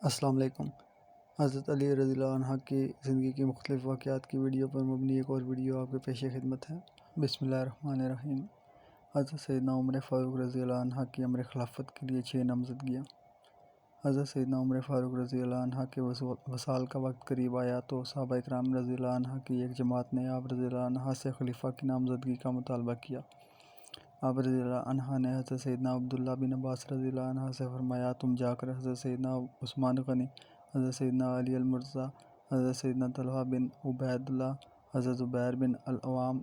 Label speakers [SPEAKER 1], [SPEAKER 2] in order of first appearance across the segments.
[SPEAKER 1] السلام علیکم۔ حضرت علی رضی اللہ عنہ کی زندگی کی مختلف واقعات کی ویڈیو پر مبنی ایک اور ویڈیو آپ کے پیش خدمت ہے۔ بسم اللہ الرحمن الرحیم۔ حضرت سیدنا عمر فاروق رضی اللہ عنہ کی امر خلافت کے لیے 6 نامزدگیاں۔ حضرت سیدنا عمر فاروق رضی اللہ عنہ کے وصال کا وقت قریب آیا تو صحابہ اکرام رضی اللہ عنہ کی ایک جماعت نے آپ رضی اللہ عنہ سے خلیفہ کی نامزدگی کا مطالبہ کیا۔ آپ رضی اللہ عنہ نے حضرت سیدنا عبداللہ بن عباس رضی اللہ عنہ سے فرمایا، تم جا کر حضرت سیدنا عثمان غنی، حضرت سیدنا علی المرتضیٰ، حضرت سیدنا طلحہ بن عبید اللہ، حضرت زبیر بن العوام،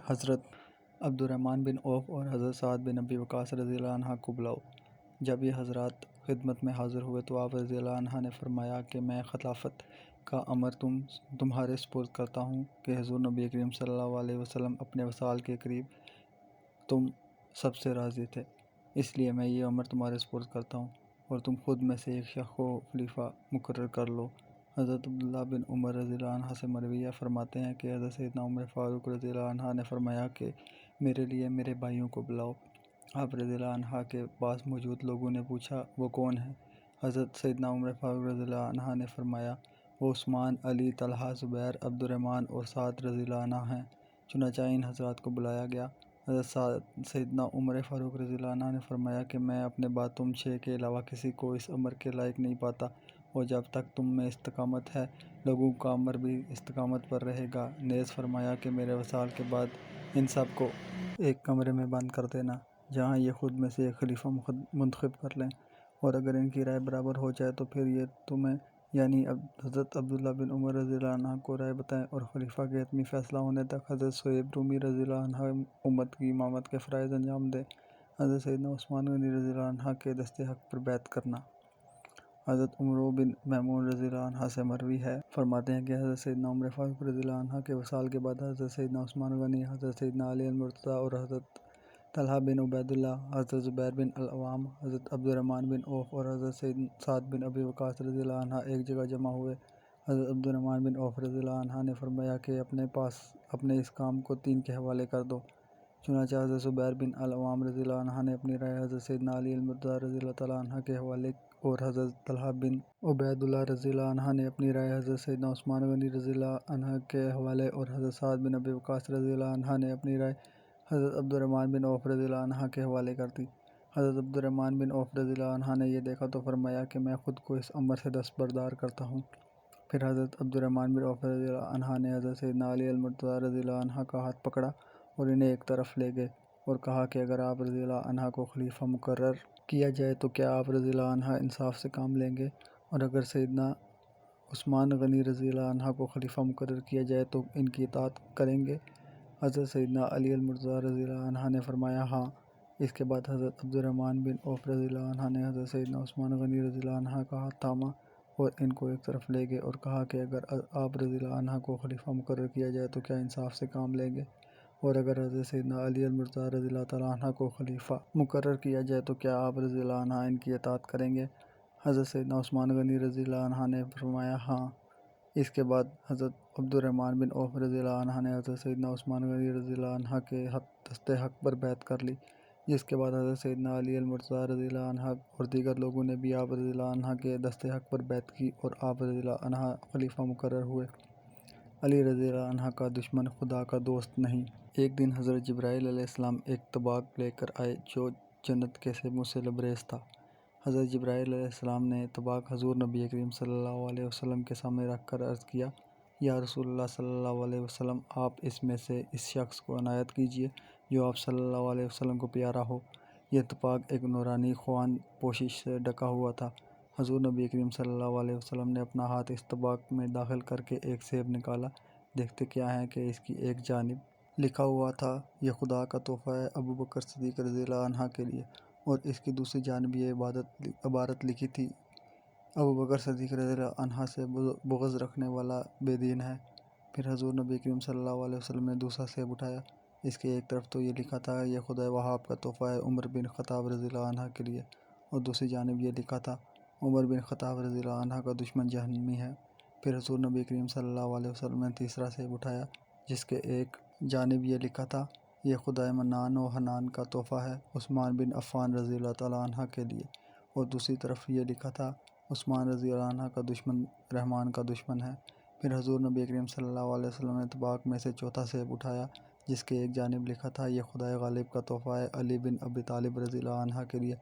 [SPEAKER 1] حضرت عبد الرحمن بن عوف اور حضرت سعد بن ابی وقاص رضی اللہ عنہ کو بلاؤ۔ جب یہ حضرات خدمت میں حاضر ہوئے تو آپ رضی اللہ عنہ نے فرمایا کہ میں خلافت کا امر تمہارے سپرد کرتا ہوں کہ حضور نبی کریم صلی اللہ علیہ وسلم اپنے وصال کے قریب تم سب سے راضی تھے، اس لیے میں یہ امر تمہارے سپرد کرتا ہوں اور تم خود میں سے ایک شخص کو خلیفہ مقرر کر لو۔ حضرت عبداللہ بن عمر رضی اللہ عنہ سے مرویہ فرماتے ہیں کہ حضرت سیدنا عمر فاروق رضی اللہ عنہ نے فرمایا کہ میرے لیے میرے بھائیوں کو بلاؤ۔ آپ رضی اللہ عنہ کے پاس موجود لوگوں نے پوچھا، وہ کون ہیں؟ حضرت سیدنا عمر فاروق رضی اللہ عنہ نے فرمایا، وہ عثمان، علی، طلحہ، زبیر، عبد الرحمن اور سعد رضی اللہ عنہ ہیں۔ چنانچہ ان حضرات کو بلایا گیا۔ حضرت سیدنا عمر فاروق رضی اللہ عنہ نے فرمایا کہ میں اپنے بعد تم 6 کے علاوہ کسی کو اس امر کے لائق نہیں پاتا، اور جب تک تم میں استقامت ہے لوگوں کا امر بھی استقامت پر رہے گا۔ نیز فرمایا کہ میرے وصال کے بعد ان سب کو ایک کمرے میں بند کر دینا جہاں یہ خود میں سے ایک خلیفہ منتخب کر لیں، اور اگر ان کی رائے برابر ہو جائے تو پھر یہ تمہیں یعنی حضرت عبداللہ بن عمر رضی اللہ عنہ کو رائے بتائیں، اور خلیفہ کے حتمی فیصلہ ہونے تک حضرت صہیب رومی رضی اللہ عنہ امت کی امامت کے فرائض انجام دیں۔ حضرت سیدنا عثمان غنی رضی اللہ عنہ کے دست حق پر بیعت کرنا۔ حضرت عمرو بن میمون رضی اللہ عنہ سے مروی ہے، فرماتے ہیں کہ حضرت سیدنا عمر فاروق رضی اللہ عنہ کے وصال کے بعد حضرت سیدنا عثمان غنی، حضرت سیدنا علی المرتضیٰ اور حضرت طلحہ بن عبید اللہ، حضرت زبیر بن العوام، حضرت عبد الرحمن بن عوف اور حضرت سعد بن ابی وقاص رضی اللہ عنہ ایک جگہ جمع ہوئے۔ حضرت عبد الرحمن بن عوف رضی اللہ عنہ نے فرمایا کہ اپنے اس کام کو 3 کے حوالے کر دو۔ چنانچہ حضرت زبیر بن العوام رضی اللہ عنہ نے اپنی رائے حضرت سیدنا علی المرتضیٰ رضی اللہ تعالیٰ عنہ کے حوالے اور حضرت طلحہ بن عبید اللہ رضی اللہ عنہ نے اپنی رائے حضرت سیدنا عثمان غنی رضی اللہ عنہ کے حوالے اور حضرت سعد بن ابی وقاص رضی اللہ عنہ نے اپنی رائے حضرت عبد الرحمن بن عوف رضی اللہ عنہ کے حوالے کر دی۔ حضرت عبد الرحمن بن عوف رضی اللہ عنہ نے یہ دیکھا تو فرمایا کہ میں خود کو اس امر سے دستبردار کرتا ہوں۔ پھر حضرت عبد الرحمن بن عوف رضی اللہ عنہ نے حضرت سیدنا علی المرتضیٰ رضی اللہ عنہ کا ہاتھ پکڑا اور انہیں ایک طرف لے گئے اور کہا کہ اگر آپ رضی اللہ عنہ کو خلیفہ مقرر کیا جائے تو کیا آپ رضی اللہ عنہ انصاف سے کام لیں گے، اور اگر سیدنا عثمان غنی رضی اللہ عنہ کو خلیفہ مقرر کیا جائے تو ان کی اطاعت کریں گے؟ حضرت سیدنا علی المرتضیٰ رضی اللہ عنہ نے فرمایا ہاں۔ اس کے بعد حضرت عبد الرحمن بن عوف رضی اللہ عنہ نے حضرت سیدنا عثمان غنی رضی اللہ عنہ کا ہاتھ تھاما اور ان کو ایک طرف لے گئے اور کہا کہ اگر آپ رضی اللہ عنہ کو خلیفہ مقرر کیا جائے تو کیا انصاف سے کام لیں گے، اور اگر حضرت سیدنا علی المرتضیٰ رضی اللہ تعالیٰ عنہ کو خلیفہ مقرر کیا جائے تو کیا آپ رضی اللہ عنہ ان کی اطاعت کریں گے؟ حضرت سیدنا عثمان غنی رضی اللہ عنہ نے فرمایا ہاں۔ اس کے بعد حضرت عبد الرحمن بن عوف رضی اللہ عنہ نے حضرت سیدنا عثمان غنی رضی اللہ عنہ کے دست حق پر بیعت کر لی، جس کے بعد حضرت سیدنا علی المرتضیٰ رضی اللہ عنہ اور دیگر لوگوں نے بھی آپ رضی اللہ عنہ کے دست حق پر بیعت کی اور آپ رضی اللہ عنہ خلیفہ مقرر ہوئے۔ علی رضی اللہ عنہ کا دشمن خدا کا دوست نہیں۔ ایک دن حضرت جبرائیل علیہ السلام ایک طباق لے کر آئے جو جنت کے سیبوں سے لبریز تھا۔ حضرت جبرائیل علیہ السلام نے طباق حضور نبی کریم صلی اللہ علیہ وسلم کے سامنے رکھ کر عرض کیا، یا رسول اللہ صلی اللہ علیہ وسلم، آپ اس میں سے اس شخص کو عنایت کیجیے جو آپ صلی اللہ علیہ وسلم کو پیارا ہو۔ یہ طباق ایک نورانی خوان پوشش سے ڈھکا ہوا تھا۔ حضور نبی کریم صلی اللہ علیہ وسلم نے اپنا ہاتھ اس طباق میں داخل کر کے ایک سیب نکالا۔ دیکھتے کیا ہے کہ اس کی ایک جانب لکھا ہوا تھا، یہ خدا کا تحفہ ہے ابوبکر صدیق رضی اللہ عنہ کے لیے، اور اس کی دوسری جانب یہ عبارت لکھی تھی، ابوبکر صدیق رضی اللہ عنہ سے بغض رکھنے والا بے دین ہے۔ پھر حضور نبی کریم صلی اللہ علیہ وسلم نے دوسرا سیب اٹھایا۔ اس کے ایک طرف تو یہ لکھا تھا، یہ خدا وہاب کا تحفہ ہے عمر بن خطاب رضی اللہ عنہ کے لیے، اور دوسری جانب یہ لکھا تھا، عمر بن خطاب رضی اللہ عنہ کا دشمن جہنمی ہے۔ پھر حضور نبی کریم صلی اللہ علیہ وسلم نے تیسرا سیب اٹھایا، جس کے ایک جانب یہ لکھا تھا، یہ خدا منان و حنان کا تحفہ ہے عثمان بن عفان رضی اللہ تعالیٰ عنہ کے لیے، اور دوسری طرف یہ لکھا تھا، عثمان رضی اللہ عنہ کا دشمن رحمان کا دشمن ہے۔ پھر حضور نبی کریم صلی اللہ علیہ وسلم نے طباق میں سے چوتھا سیب اٹھایا جس کے ایک جانب لکھا تھا یہ خدائے غالب کا تحفہ ہے علی بن ابی طالب رضی اللہ عنہ کے لیے،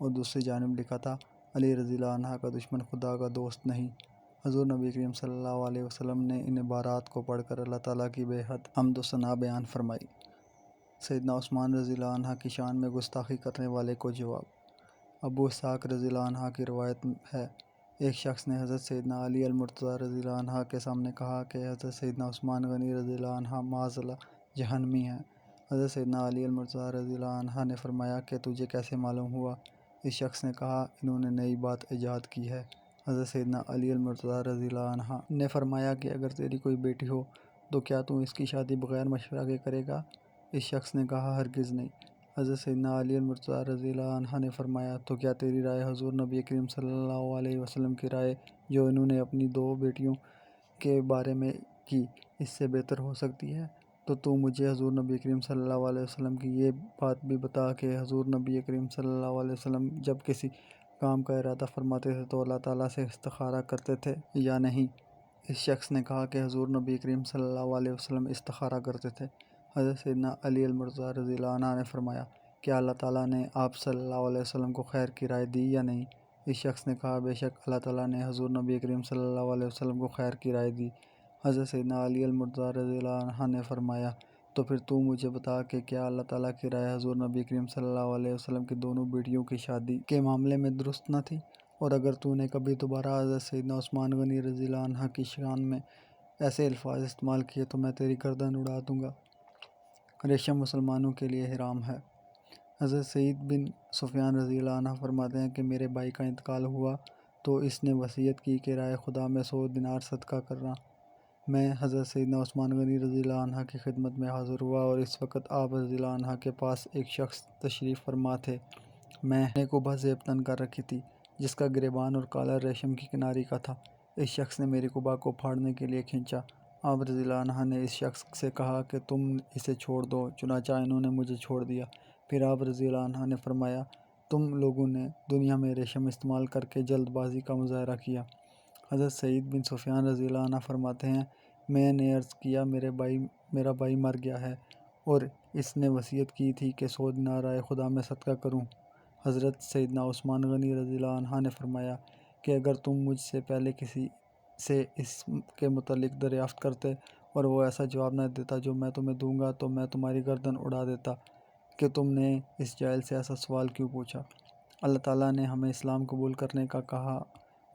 [SPEAKER 1] اور دوسری جانب لکھا تھا علی رضی اللہ عنہ کا دشمن خدا کا دوست نہیں۔ حضور نبی کریم صلی اللہ علیہ وسلم نے ان عبارات کو پڑھ کر اللہ تعالیٰ کی بے حد حمد و ثنا بیان فرمائی۔ سیدنا عثمان رضی اللہ عنہ کی شان میں گستاخی کرنے والے کو جواب۔ ابو اسحاق رضی اللہ عنہ کی روایت ہے، ایک شخص نے حضرت سیدنا علی المرتضیٰ رضی اللہ عنہ کے سامنے کہا کہ حضرت سیدنا عثمان غنی رضی اللہ عنہ معاذ اللہ جہنمی ہیں۔ حضرت سیدنا علی المرتضیٰ رضی اللہ عنہ نے فرمایا کہ تجھے کیسے معلوم ہوا؟ اس شخص نے کہا انہوں نے نئی بات ایجاد کی ہے۔ حضرت سیدنا علی المرتضیٰ رضی اللہ عنہ نے فرمایا کہ اگر تیری کوئی بیٹی ہو تو کیا تو اس کی شادی بغیر مشورہ کے کرے گا؟ اس شخص نے کہا ہرگز نہیں۔ حضرت سیدنا علی المرتضیٰ رضی اللہ عنہ نے فرمایا تو کیا تیری رائے حضور نبی کریم صلی اللہ علیہ وسلم کی رائے جو انہوں نے اپنی 2 بیٹیوں کے بارے میں کی اس سے بہتر ہو سکتی ہے؟ تو مجھے حضور نبی کریم صلی اللہ علیہ وسلم کی یہ بات بھی بتا کہ حضور نبی کریم صلی اللہ علیہ وسلم جب کسی کام کا ارادہ فرماتے تھے تو اللہ تعالیٰ سے استخارہ کرتے تھے یا نہیں؟ اس شخص نے کہا کہ حضور نبی کریم صلی اللہ علیہ وسلم استخارہ کرتے تھے۔ حضرت سیدنا علی المرتضیٰ رضی اللہ عنہ نے فرمایا کیا اللہ تعالیٰ نے آپ صلی اللہ علیہ وسلم کو خیر کی رائے دی یا نہیں؟ اس شخص نے کہا بے شک اللہ تعالیٰ نے حضور نبی کریم صلی اللہ علیہ وسلم کو خیر کی رائے دی۔ حضرت سیدنا علی المرتضیٰ رضی اللہ عنہ نے فرمایا تو پھر تو مجھے بتا کہ کیا اللہ تعالیٰ کی رائے حضور نبی کریم صلی اللہ علیہ وسلم کی دونوں بیٹیوں کی شادی کے معاملے میں درست نہ تھی؟ اور اگر تو نے کبھی دوبارہ حضرت سیدنا عثمان غنی رضی اللہ عنہ کی شان میں ایسے الفاظ استعمال کیے تو میں تیری گردن اڑا دوں گا۔ ریشم مسلمانوں کے لیے حرام ہے۔ حضرت سعید بن سفیان رضی اللہ عنہ فرماتے ہیں کہ میرے بھائی کا انتقال ہوا تو اس نے وصیت کی کہ رائے خدا میں 100 دینار صدقہ کرنا۔ میں حضرت سیدنا عثمان غنی رضی اللہ عنہ کی خدمت میں حاضر ہوا اور اس وقت آپ رضی اللہ عنہ کے پاس ایک شخص تشریف فرما تھے۔ میں نے قبا زیب تن کر رکھی تھی جس کا گریبان اور کالر ریشم کی کناری کا تھا۔ اس شخص نے میری قبا کو پھاڑنے کے لیے کھینچا۔ آپ رضی اللہ عنہ نے اس شخص سے کہا کہ تم اسے چھوڑ دو، چنانچہ انہوں نے مجھے چھوڑ دیا۔ پھر آپ رضی اللہ عنہ نے فرمایا تم لوگوں نے دنیا میں ریشم استعمال کر کے جلد بازی کا مظاہرہ کیا۔ حضرت سعید بن سفیان رضی اللہ عنہ فرماتے ہیں میں نے عرض کیا میرا بھائی مر گیا ہے اور اس نے وصیت کی تھی کہ 100 دینار رائے خدا میں صدقہ کروں۔ حضرت سیدنا عثمان غنی رضی اللہ عنہ نے فرمایا کہ اگر تم مجھ سے پہلے کسی سے اس کے متعلق دریافت کرتے اور وہ ایسا جواب نہ دیتا جو میں تمہیں دوں گا تو میں تمہاری گردن اڑا دیتا کہ تم نے اس جاہل سے ایسا سوال کیوں پوچھا۔ اللہ تعالیٰ نے ہمیں اسلام قبول کرنے کا کہا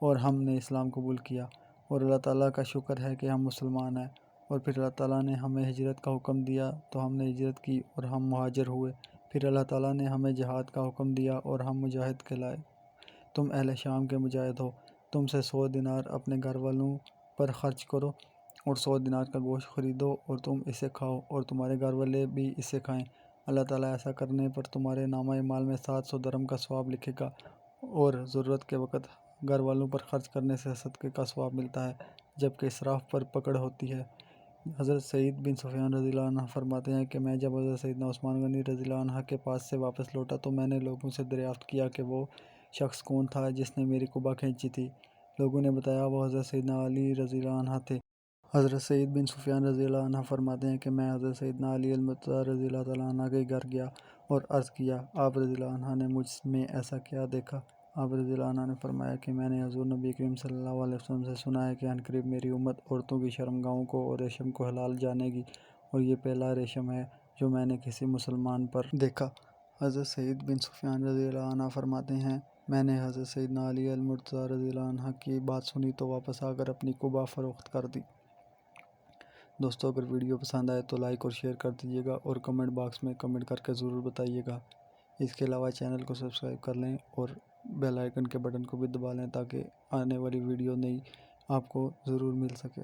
[SPEAKER 1] اور ہم نے اسلام قبول کیا، اور اللہ تعالیٰ کا شکر ہے کہ ہم مسلمان ہیں۔ اور پھر اللہ تعالیٰ نے ہمیں ہجرت کا حکم دیا تو ہم نے ہجرت کی اور ہم مہاجر ہوئے۔ پھر اللہ تعالیٰ نے ہمیں جہاد کا حکم دیا اور ہم مجاہد کہلائے۔ تم اہل شام کے مجاہد ہو، تم سے 100 دینار اپنے گھر والوں پر خرچ کرو اور 100 دینار کا گوشت خریدو اور تم اسے کھاؤ اور تمہارے گھر والے بھی اسے کھائیں۔ اللہ تعالیٰ ایسا کرنے پر تمہارے نامہ اعمال میں 700 درہم کا ثواب لکھے گا اور ضرورت کے وقت گھر والوں پر خرچ کرنے سے صدقے کا ثواب ملتا ہے جبکہ اسراف پر پکڑ ہوتی ہے۔ حضرت سعید بن سفیان رضی اللہ عنہ فرماتے ہیں کہ میں جب حضرت سیدنا عثمان غنی رضی اللہ عنہ کے پاس سے واپس لوٹا تو میں نے لوگوں سے دریافت کیا کہ وہ شخص کون تھا جس نے میری قبا کھینچی تھی۔ لوگوں نے بتایا وہ حضرت سیدنا علی رضی اللہ عنہ تھے۔ حضرت سعید بن سفیان رضی اللہ عنہ فرماتے ہیں کہ میں حضرت سیدنا علی المرتضیٰ رضی اللہ تعالیٰ عنہ کے گھر گیا اور عرض کیا آپ رضی اللہ عنہ نے مجھ میں ایسا کیا دیکھا؟ آپ رضی اللہ عنہ نے فرمایا کہ میں نے حضور نبی کریم صلی اللہ علیہ وسلم سے سنا ہے کہ عنقریب میری امت عورتوں کی شرمگاہوں کو اور ریشم کو حلال جانے گی، اور یہ پہلا ریشم ہے جو میں نے کسی مسلمان پر دیکھا۔ حضرت سعید بن سفیان رضی اللہ عنہ فرماتے ہیں میں نے حضرت سیدنا علی المرتضیٰ رضی اللہ عنہ کی بات سنی تو واپس آ کر اپنی قبا فروخت کر دی۔ دوستو اگر ویڈیو پسند آئے تو لائک اور شیئر کر دیجیے گا اور کمنٹ باکس میں کمنٹ کر کے ضرور بتائیے گا۔ اس کے علاوہ چینل کو سبسکرائب کر لیں اور بیل آئیکن کے بٹن کو بھی دبا لیں تاکہ آنے والی ویڈیو نئی آپ کو ضرور مل سکے۔